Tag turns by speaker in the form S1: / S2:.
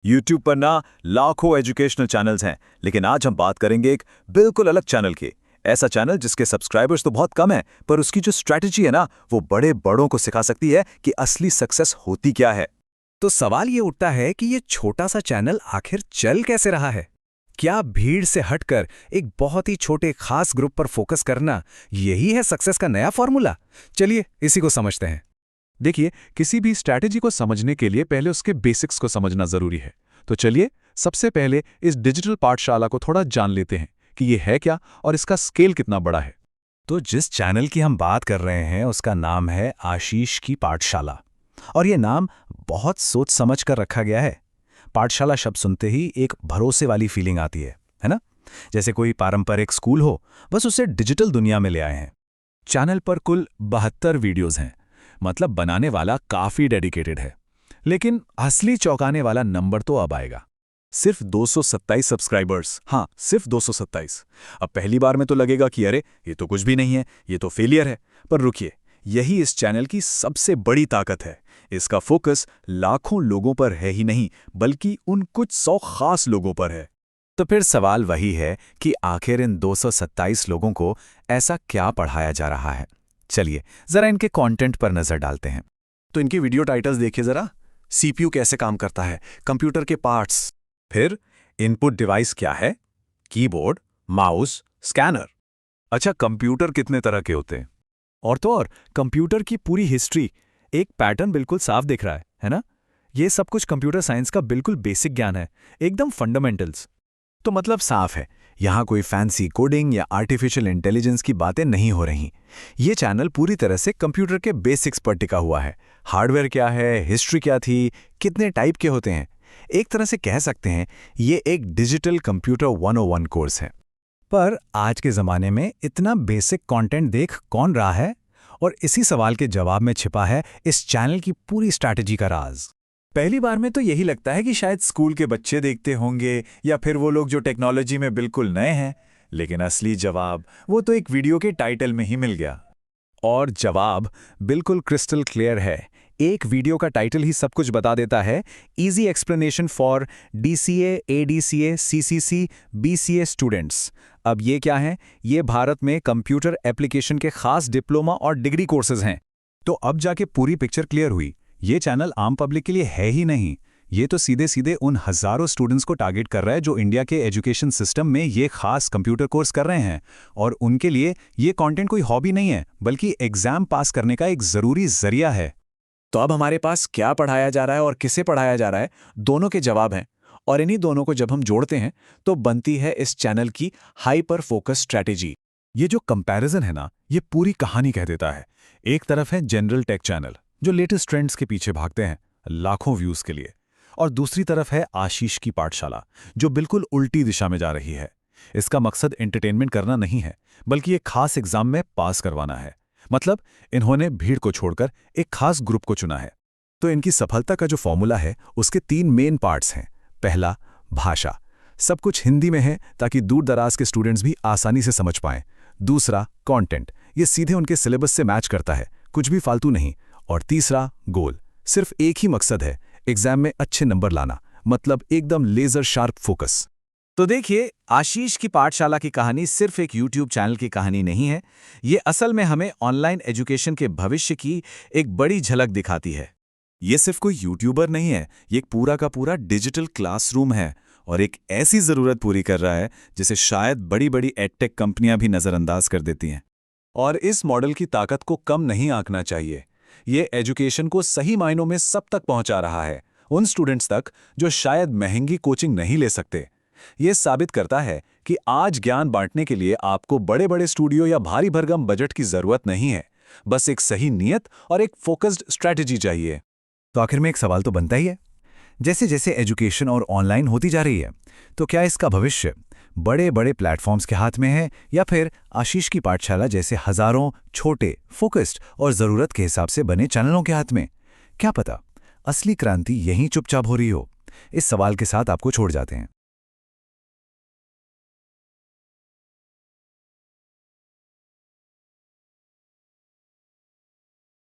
S1: YouTube पर ना लाखों एजुकेशनल चैनल्स हैं, लेकिन आज हम बात करेंगे एक बिल्कुल अलग चैनल की। ऐसा चैनल जिसके सब्सक्राइबर्स तो बहुत कम है, पर उसकी जो स्ट्रैटेजी है ना, वो बड़े बड़ों को सिखा सकती है कि असली सक्सेस होती क्या है।
S2: तो सवाल ये उठता है कि ये छोटा सा चैनल आखिर चल कैसे रहा है। क्या भीड़ से हटकर एक बहुत ही छोटे खास ग्रुप पर फोकस करना यही है सक्सेस का नया फॉर्मूला? चलिए इसी को समझते हैं।
S3: देखिए, किसी भी स्ट्रैटेजी को समझने के लिए पहले उसके बेसिक्स को समझना जरूरी है। तो चलिए सबसे पहले इस डिजिटल पाठशाला को थोड़ा जान लेते हैं कि ये है क्या और इसका स्केल कितना बड़ा है।
S2: तो जिस चैनल की हम बात कर रहे हैं उसका नाम है आशीष की पाठशाला, और ये नाम बहुत सोच समझ कर रखा गया है। पाठशाला शब्द सुनते ही एक भरोसे वाली फीलिंग आती है ना? जैसे कोई पारंपरिक स्कूल हो, बस उसे डिजिटल दुनिया में ले आए हैं। चैनल पर कुल 72 वीडियोस हैं, मतलब बनाने वाला काफी डेडिकेटेड है। लेकिन असली चौंकाने वाला नंबर तो अब आएगा।
S1: सिर्फ 227 सब्सक्राइबर्स। हाँ, सिर्फ 227। अब पहली बार में तो लगेगा कि अरे ये तो कुछ भी नहीं है, ये तो फेलियर है। पर रुकिए, यही इस चैनल की सबसे बड़ी ताकत है। इसका फोकस लाखों लोगों पर है ही नहीं, बल्कि उन कुछ 100 खास लोगों पर है।
S2: तो फिर सवाल वही है कि आखिर इन 227 लोगों को ऐसा क्या पढ़ाया जा रहा है। चलिए जरा इनके कंटेंट पर नजर डालते हैं।
S1: तो इनके वीडियो टाइटल्स देखिए जरा। सीपीयू कैसे काम करता है, कंप्यूटर के पार्ट्स। फिर इनपुट डिवाइस क्या है, कीबोर्ड, माउस, स्कैनर।
S3: अच्छा, कंप्यूटर कितने तरह के होते हैं?
S2: और तो और कंप्यूटर की पूरी हिस्ट्री, एक पैटर्न बिल्कुल साफ दिख रहा है ना? ये सब कुछ कंप्यूटर साइंस का बिल्कुल बेसिक ज्ञान है, एकदम फंडामेंटल्स।
S1: तो मतलब साफ है, यहाँ कोई फैंसी कोडिंग या आर्टिफिशियल इंटेलिजेंस की बातें नहीं हो रही। ये चैनल पूरी तरह से कंप्यूटर के बेसिक्स पर टिका हुआ है। हार्डवेयर क्या है, हिस्ट्री क्या थी, कितने टाइप के होते हैं। एक तरह से कह सकते हैं ये एक डिजिटल कंप्यूटर 101 कोर्स है।
S2: पर आज के ज़माने में इतना बेसिक कंटेंट देख कौन रहा है? और इसी सवाल के जवाब में छिपा है इस चैनल की पूरी स्ट्रैटेजी का राज।
S1: पहली बार में तो यही लगता है कि शायद स्कूल के बच्चे देखते होंगे या फिर वो लोग जो टेक्नोलॉजी में बिल्कुल नए हैं, लेकिन असली जवाब वो तो एक वीडियो के टाइटल में ही मिल गया।
S2: और जवाब बिल्कुल क्रिस्टल क्लियर है। एक वीडियो का टाइटल ही सब कुछ बता देता है। Easy explanation for DCA, ADCA, CCC, BCA students. अब ये क्या है? ये भारत में कंप्यूटर एप्लीकेशन के खास डिप्लोमा और डिग्री कोर्सेज हैं। तो अब जाके पूरी पिक्चर क्लियर हुई। ये चैनल आम पब्लिक के लिए है ही नहीं, ये तो सीधे सीधे उन हजारों स्टूडेंट्स को टारगेट कर रहा है जो इंडिया के एजुकेशन सिस्टम में ये खास कंप्यूटर कोर्स कर रहे हैं। और उनके लिए ये कंटेंट कोई हॉबी नहीं है, बल्कि एग्जाम पास करने का एक जरूरी जरिया है।
S1: तो अब हमारे पास क्या पढ़ाया जा रहा है और किसे पढ़ाया जा रहा है, दोनों के जवाब हैं। और इन्हीं दोनों को जब हम जोड़ते हैं तो बनती है इस चैनल की हाइपर फोकस स्ट्रैटेजी।
S2: ये जो कंपैरिजन है ना, ये पूरी कहानी कह देता है। एक तरफ है जनरल टेक चैनल जो लेटेस्ट ट्रेंड्स के पीछे भागते हैं लाखों व्यूज के लिए, और दूसरी तरफ है आशीष की पाठशाला जो बिल्कुल उल्टी दिशा में जा रही है। इसका मकसद एंटरटेनमेंट करना नहीं है, बल्कि एक खास एग्जाम में पास करवाना है। मतलब इन्होंने भीड़ को छोड़कर एक खास ग्रुप को चुना है। तो इनकी सफलता का जो फॉर्मूला है उसके 3 मेन पार्ट्स हैं। पहला, भाषा। सब कुछ हिंदी में है ताकि दूर दराज के स्टूडेंट्स भी आसानी से समझ पाएं। दूसरा, कंटेंट। ये सीधे उनके सिलेबस से मैच करता है, कुछ भी फालतू नहीं। और तीसरा, गोल। सिर्फ एक ही मकसद है, एग्जाम में अच्छे नंबर लाना, मतलब एकदम लेजर शार्प फोकस। तो देखिए, आशीष की पाठशाला की कहानी सिर्फ एक YouTube चैनल की कहानी नहीं है। ये असल में हमें ऑनलाइन एजुकेशन के भविष्य की एक बड़ी झलक दिखाती है। ये सिर्फ कोई यूट्यूबर नहीं है, ये एक पूरा का पूरा डिजिटल क्लासरूम है, और एक ऐसी ज़रूरत पूरी कर रहा है जिसे शायद बड़ी बड़ी एडटेक कंपनियां भी नज़रअंदाज कर देती हैं। और इस मॉडल की ताकत को कम नहीं आंकना चाहिए। ये एजुकेशन को सही मायनों में सब तक पहुंचा रहा है, उन स्टूडेंट्स तक जो शायद महंगी कोचिंग नहीं ले सकते। ये साबित करता है कि आज ज्ञान बांटने के लिए आपको बड़े बड़े स्टूडियो या भारी भरकम बजट की जरूरत नहीं है, बस एक सही नियत और एक फोकस्ड स्ट्रैटेजी चाहिए। तो आखिर में एक सवाल तो बनता ही है, जैसे जैसे एजुकेशन और ऑनलाइन होती जा रही है, तो क्या इसका भविष्य बड़े बड़े प्लेटफॉर्म्स के हाथ में है, या फिर आशीष की पाठशाला जैसे हजारों छोटे, फोकस्ड और जरूरत के हिसाब से बने चैनलों के हाथ में? क्या पता असली क्रांति यहीं चुपचाप हो रही हो। इस सवाल के साथ आपको छोड़ जाते हैं।